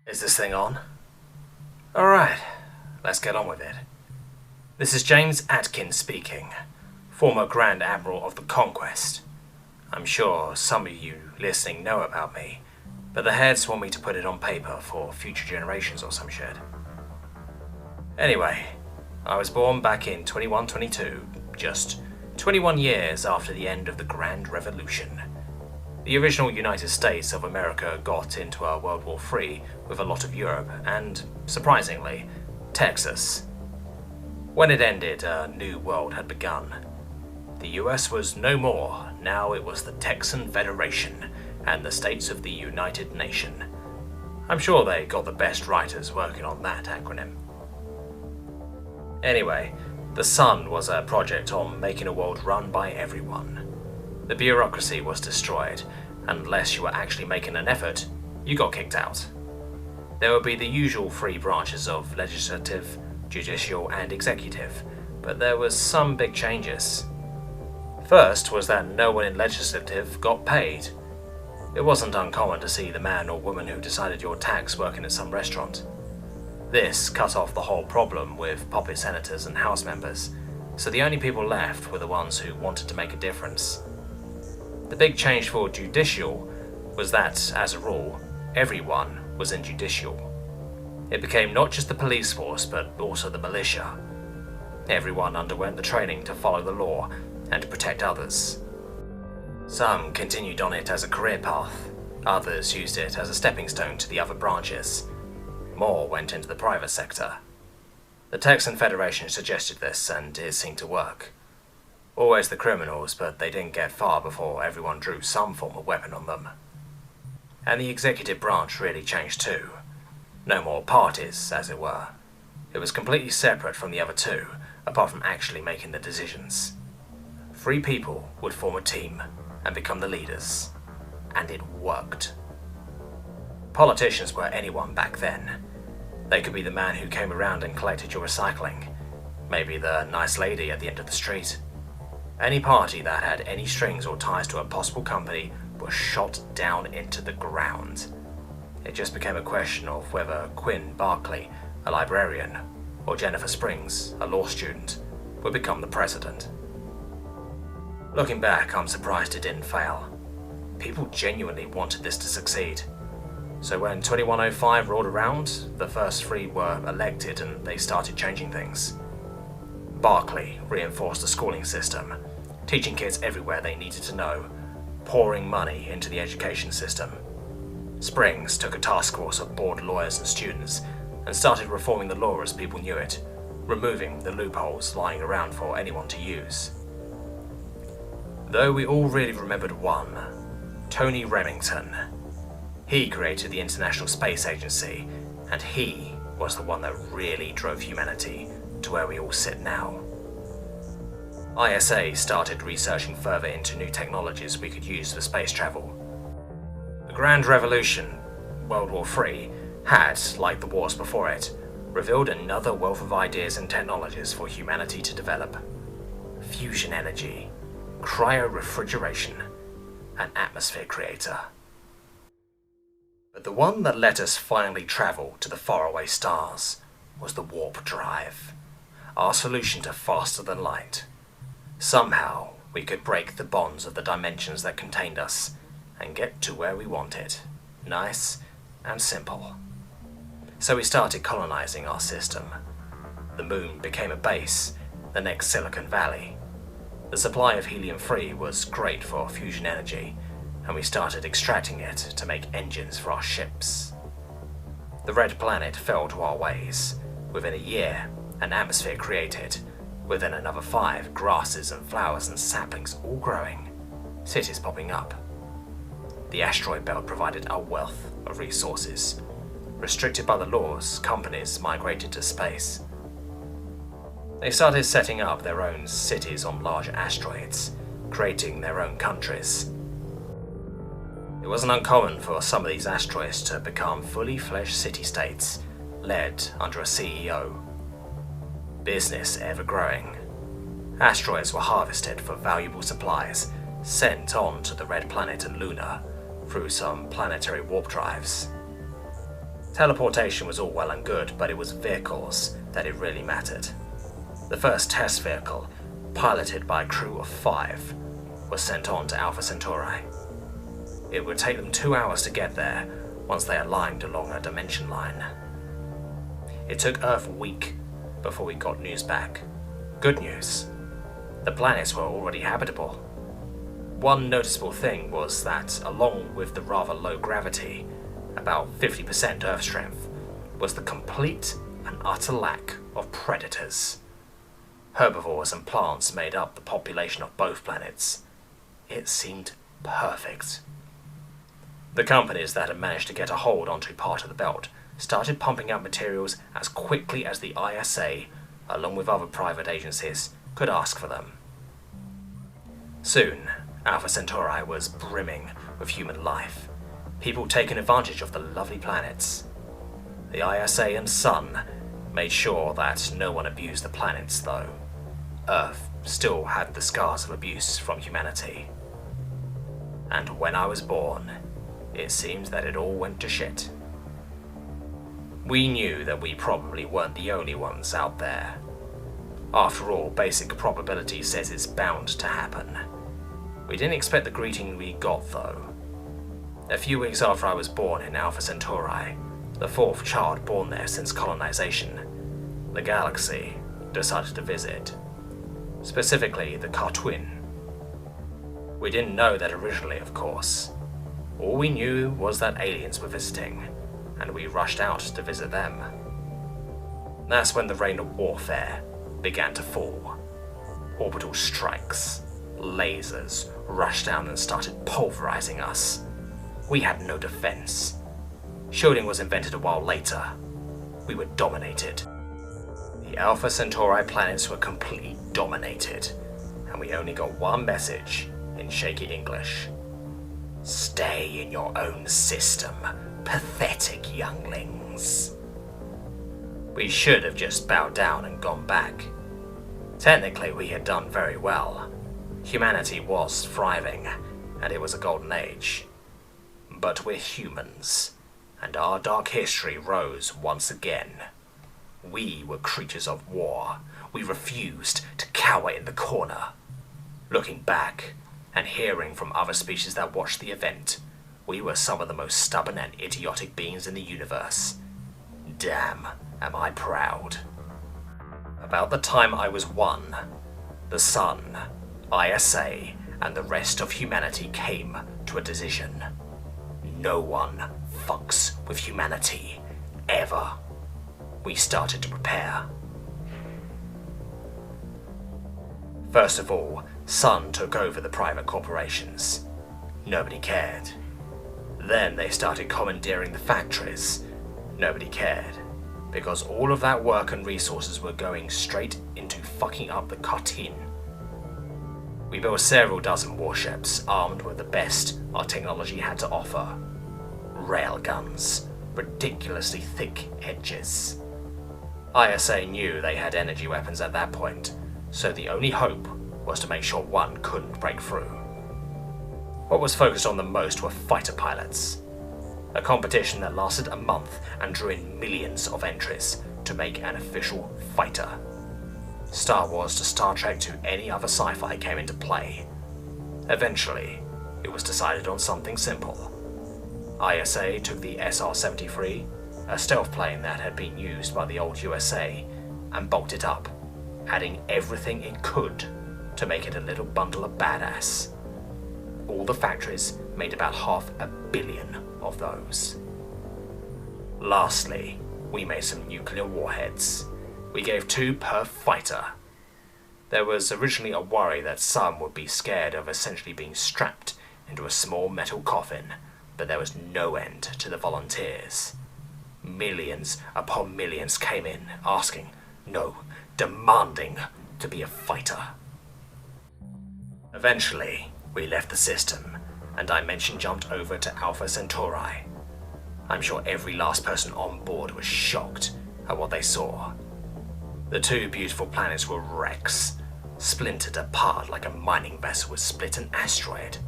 Is this thing on? Alright, let's get on with it. This is James Atkins speaking, former Grand Admiral of the Conquest. I'm sure some of you listening know about me, but the heads want me to put it on paper for future generations or some shit. Anyway, I was born back in 2122, just 21 years after the end of the Grand Revolution. The original United States of America got into a World War III with a lot of Europe and, surprisingly, Texas. When it ended, a new world had begun. The US was no more, now it was the Texan Federation and the States of the United Nation. I'm sure they got the best writers working on that acronym. Anyway, the Sun was a project on making a world run by everyone. The bureaucracy was destroyed, and unless you were actually making an effort, you got kicked out. There would be the usual three branches of legislative, judicial, and executive, but there was some big changes. First was that no one in legislative got paid. It wasn't uncommon to see the man or woman who decided your tax working at some restaurant. This cut off the whole problem with puppet senators and house members, so the only people left were the ones who wanted to make a difference. The big change for judicial was that, as a rule, everyone was in judicial. It became not just the police force, but also the militia. Everyone underwent the training to follow the law and to protect others. Some continued on it as a career path, others used it as a stepping stone to the other branches. More went into the private sector. The Texan Federation suggested this, and it seemed to work. Always the criminals, but they didn't get far before everyone drew some form of weapon on them. And the executive branch really changed too. No more parties, as it were. It was completely separate from the other two, apart from actually making the decisions. 3 people would form a team and become the leaders. And it worked. Politicians were anyone back then. They could be the man who came around and collected your recycling. Maybe the nice lady at the end of the street. Any party that had any strings or ties to a possible company was shot down into the ground. It just became a question of whether Quinn Barkley, a librarian, or Jennifer Springs, a law student, would become the president. Looking back, I'm surprised it didn't fail. People genuinely wanted this to succeed. So when 2105 rolled around, the first 3 were elected and they started changing things. Barkley reinforced the schooling system, teaching kids everywhere they needed to know, pouring money into the education system. Springs took a task force of bored lawyers and students and started reforming the law as people knew it, removing the loopholes lying around for anyone to use. Though we all really remembered one, Tony Remington. He created the International Space Agency, and he was the one that really drove humanity to where we all sit now. ISA started researching further into new technologies we could use for space travel. The Grand Revolution, World War III, had, like the wars before it, revealed another wealth of ideas and technologies for humanity to develop. Fusion energy, cryo-refrigeration, and atmosphere creator. But the one that let us finally travel to the faraway stars was the warp drive, our solution to faster than light. Somehow, we could break the bonds of the dimensions that contained us and get to where we wanted, nice and simple. So we started colonizing our system. The moon became a base, the next Silicon Valley. The supply of helium-3 was great for fusion energy, and we started extracting it to make engines for our ships. The red planet fell to our ways. Within a year, an atmosphere created. Within another 5, grasses and flowers and saplings all growing. Cities popping up. The asteroid belt provided a wealth of resources. Restricted by the laws, companies migrated to space. They started setting up their own cities on large asteroids, creating their own countries. It wasn't uncommon for some of these asteroids to become fully fledged city-states, led under a CEO. Business ever growing. Asteroids were harvested for valuable supplies, sent on to the Red Planet and Luna through some planetary warp drives. Teleportation was all well and good, but it was vehicles that it really mattered. The first test vehicle, piloted by a crew of 5, was sent on to Alpha Centauri. It would take them 2 hours to get there once they aligned along a dimension line. It took Earth a week before we got news back. Good news. The planets were already habitable. One noticeable thing was that, along with the rather low gravity, about 50% Earth strength, was the complete and utter lack of predators. Herbivores and plants made up the population of both planets. It seemed perfect. The companies that had managed to get a hold onto part of the belt started pumping out materials as quickly as the ISA, along with other private agencies, could ask for them. Soon, Alpha Centauri was brimming with human life, people taking advantage of the lovely planets. The ISA and Sun made sure that no one abused the planets, though. Earth still had the scars of abuse from humanity. And when I was born, it seemed that it all went to shit. We knew that we probably weren't the only ones out there. After all, basic probability says it's bound to happen. We didn't expect the greeting we got, though. A few weeks after I was born in Alpha Centauri, the 4th child born there since colonization, the galaxy decided to visit. Specifically, the Qa'tuin. We didn't know that originally, of course. All we knew was that aliens were visiting, and we rushed out to visit them. That's when the rain of warfare began to fall. Orbital strikes, lasers rushed down and started pulverizing us. We had no defense. Shielding was invented a while later. We were dominated. The Alpha Centauri planets were completely dominated, and we only got one message in shaky English. Stay in your own system, pathetic younglings. We should have just bowed down and gone back. Technically, we had done very well. Humanity was thriving, and it was a golden age. But we're humans, and our dark history rose once again. We were creatures of war. We refused to cower in the corner. Looking back, and hearing from other species that watched the event, we were some of the most stubborn and idiotic beings in the universe. Damn, am I proud. About the time I was 1, the Sun, ISA, and the rest of humanity came to a decision. No one fucks with humanity, ever. We started to prepare. First of all, Sun took over the private corporations. Nobody cared. Then they started commandeering the factories. Nobody cared, because all of that work and resources were going straight into fucking up the Qa'tuin. We built several dozen warships armed with the best our technology had to offer. Railguns, ridiculously thick edges. ISA knew they had energy weapons at that point, so the only hope was to make sure one couldn't break through. What was focused on the most were fighter pilots. A competition that lasted a month and drew in millions of entries to make an official fighter. Star Wars to Star Trek to any other sci-fi came into play. Eventually, it was decided on something simple. ISA took the SR-73, a stealth plane that had been used by the old USA, and bulked it up, adding everything it could to make it a little bundle of badass. All the factories made about 500 million of those. Lastly, we made some nuclear warheads. We gave 2 per fighter. There was originally a worry that some would be scared of essentially being strapped into a small metal coffin, but there was no end to the volunteers. Millions upon millions came in, asking, no, demanding to be a fighter. Eventually, we left the system, and Dimension jumped over to Alpha Centauri. I'm sure every last person on board was shocked at what they saw. The 2 beautiful planets were wrecks, splintered apart like a mining vessel would split an asteroid.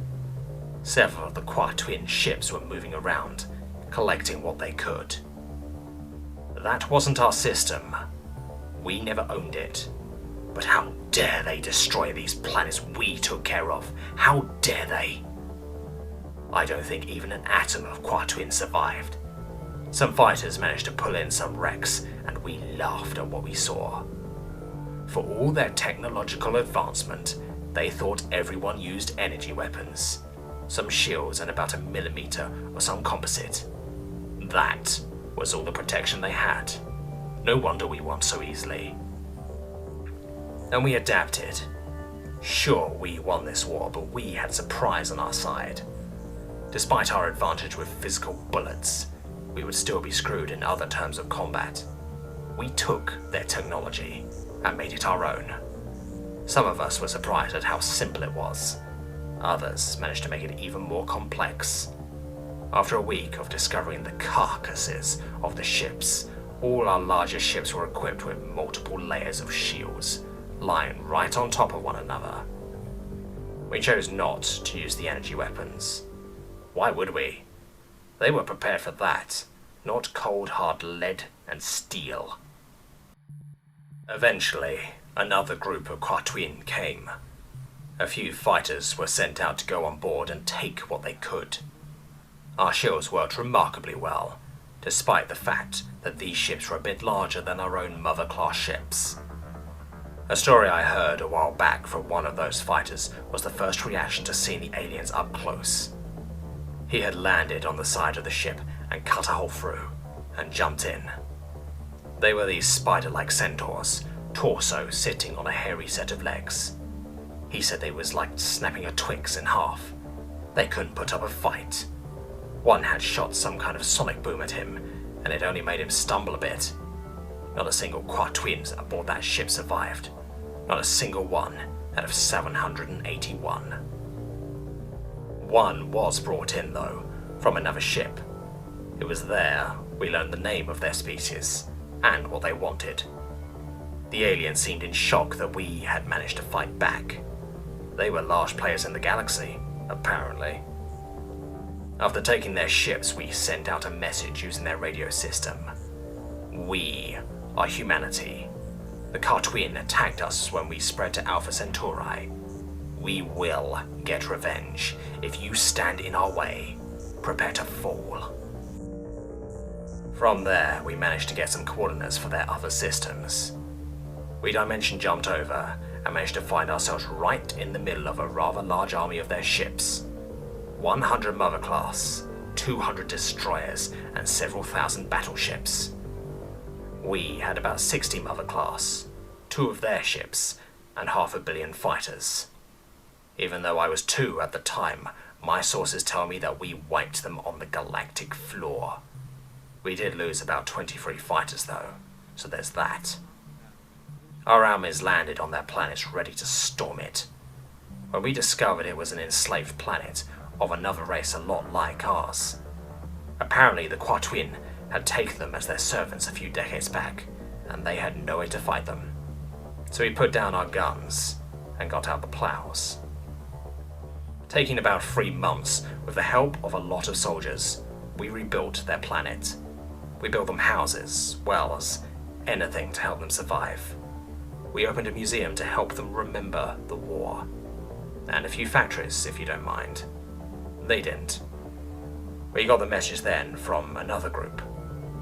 Several of the Qa'tuin ships were moving around, collecting what they could. That wasn't our system. We never owned it. But how dare they destroy these planets we took care of? How dare they? I don't think even an atom of Qa'tuin survived. Some fighters managed to pull in some wrecks, and we laughed at what we saw. For all their technological advancement, they thought everyone used energy weapons. Some shields and about 1 millimeter of some composite. That was all the protection they had. No wonder we won so easily. And we adapted. Sure, we won this war, but we had surprise on our side. Despite our advantage with physical bullets, we would still be screwed in other terms of combat. We took their technology and made it our own. Some of us were surprised at how simple it was. Others managed to make it even more complex. After a week of discovering the carcasses of the ships, all our larger ships were equipped with multiple layers of shields, lying right on top of one another. We chose not to use the energy weapons. Why would we? They were prepared for that, not cold hard lead and steel. Eventually, another group of Qa'tuin came. A few fighters were sent out to go on board and take what they could. Our shields worked remarkably well, despite the fact that these ships were a bit larger than our own Mother-class ships. A story I heard a while back from one of those fighters was the first reaction to seeing the aliens up close. He had landed on the side of the ship and cut a hole through, and jumped in. They were these spider-like centaurs, torso sitting on a hairy set of legs. He said they was like snapping a Twix in half. They couldn't put up a fight. One had shot some kind of sonic boom at him, and it only made him stumble a bit. Not a single Qa'tuin aboard that ship survived. Not a single one out of 781. One was brought in, though, from another ship. It was there we learned the name of their species, and what they wanted. The aliens seemed in shock that we had managed to fight back. They were large players in the galaxy, apparently. After taking their ships, we sent out a message using their radio system. We are humanity. The Qa'tuin attacked us when we spread to Alpha Centauri. We will get revenge. If you stand in our way, prepare to fall. From there, we managed to get some coordinates for their other systems. We dimension jumped over and managed to find ourselves right in the middle of a rather large army of their ships. 100 Mother-class, 200 destroyers, and several thousand battleships. We had about 60 Mother-class, 2 of their ships, and 500 million fighters. Even though I was 2 at the time, my sources tell me that we wiped them on the galactic floor. We did lose about 23 fighters though, so there's that. Our armies landed on their planet ready to storm it. When we discovered it was an enslaved planet of another race a lot like ours. Apparently the Qa'tuin had taken them as their servants a few decades back, and they had no way to fight them. So we put down our guns and got out the plows. Taking about 3 months, with the help of a lot of soldiers, we rebuilt their planet. We built them houses, wells, anything to help them survive. We opened a museum to help them remember the war. And a few factories, if you don't mind. They didn't. We got the message then from another group.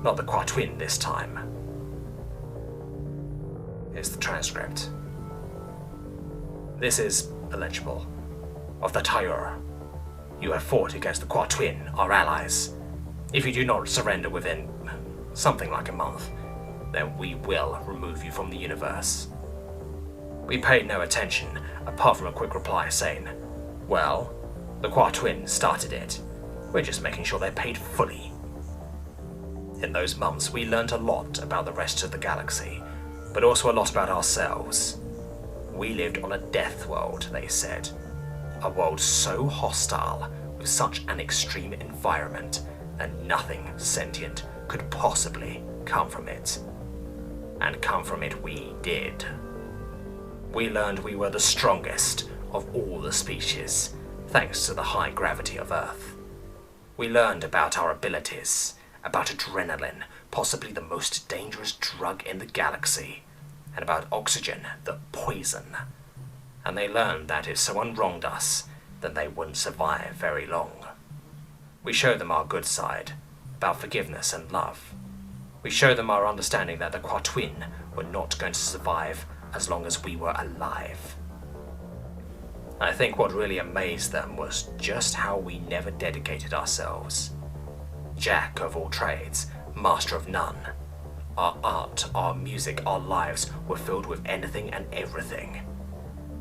Not the Qa'tuin this time. Here's the transcript. This is illegible. Of the Tyur. You have fought against the Qa'tuin, our allies. If you do not surrender within something like a month, then we will remove you from the universe. We paid no attention, apart from a quick reply saying, well, the Qa'tuin started it. We're just making sure they're paid fully. In those months, we learned a lot about the rest of the galaxy, but also a lot about ourselves. We lived on a death world, they said. A world so hostile, with such an extreme environment, and nothing sentient could possibly come from it. And come from it we did. We learned we were the strongest of all the species, thanks to the high gravity of Earth. We learned about our abilities, about adrenaline, possibly the most dangerous drug in the galaxy, and about oxygen, the poison. And they learned that if someone wronged us, then they wouldn't survive very long. We showed them our good side, about forgiveness and love. We showed them our understanding that the Qa'tuin were not going to survive as long as we were alive. I think what really amazed them was just how we never dedicated ourselves. Jack of all trades, master of none. Our art, our music, our lives were filled with anything and everything.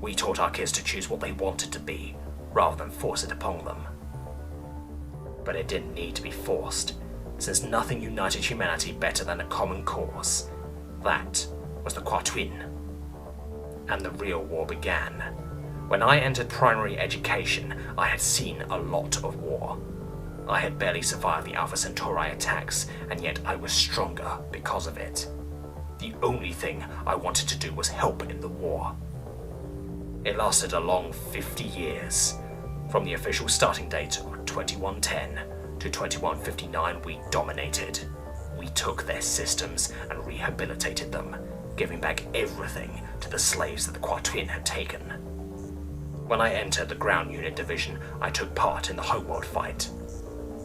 We taught our kids to choose what they wanted to be, rather than force it upon them. But it didn't need to be forced, since nothing united humanity better than a common cause. That was the Qa'tuin. And the real war began. When I entered primary education, I had seen a lot of war. I had barely survived the Alpha Centauri attacks, and yet I was stronger because of it. The only thing I wanted to do was help in the war. It lasted a long 50 years. From the official starting date of 2110 to 2159, we dominated. We took their systems and rehabilitated them, giving back everything to the slaves that the Qa'tuin had taken. When I entered the ground unit division, I took part in the homeworld fight.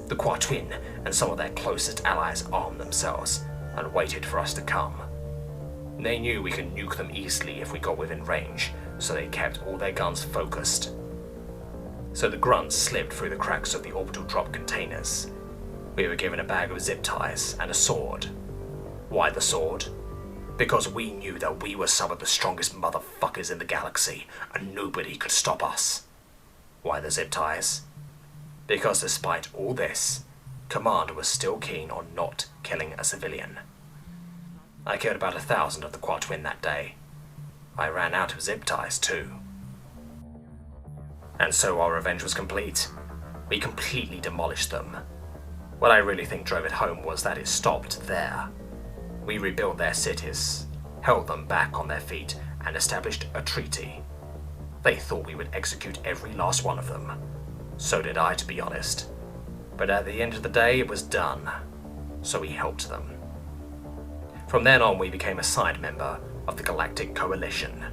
The Qa'tuin and some of their closest allies armed themselves and waited for us to come. They knew we could nuke them easily if we got within range, so they kept all their guns focused. So the grunts slipped through the cracks of the orbital drop containers. We were given a bag of zip ties and a sword. Why the sword? Because we knew that we were some of the strongest motherfuckers in the galaxy, and nobody could stop us. Why the zip ties? Because despite all this, Command was still keen on not killing a civilian. I killed about 1,000 of the Qa'tuin that day. I ran out of zip ties too. And so our revenge was complete. We completely demolished them. What I really think drove it home was that it stopped there. We rebuilt their cities, held them back on their feet, and established a treaty. They thought we would execute every last one of them. So did I, to be honest. But at the end of the day, it was done. So we helped them. From then on, we became a side member of the Galactic Coalition.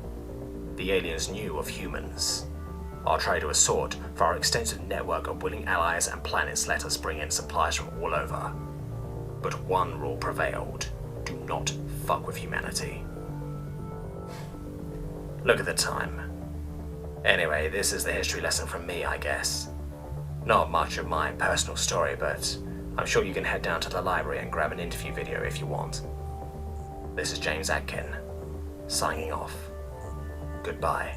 The aliens knew of humans. Our trade was sought, for our extensive network of willing allies and planets let us bring in supplies from all over. But one rule prevailed: do not fuck with humanity. Look at the time. Anyway, this is the history lesson from me, I guess. Not much of my personal story, but I'm sure you can head down to the library and grab an interview video if you want. This is James Atkin, signing off. Goodbye.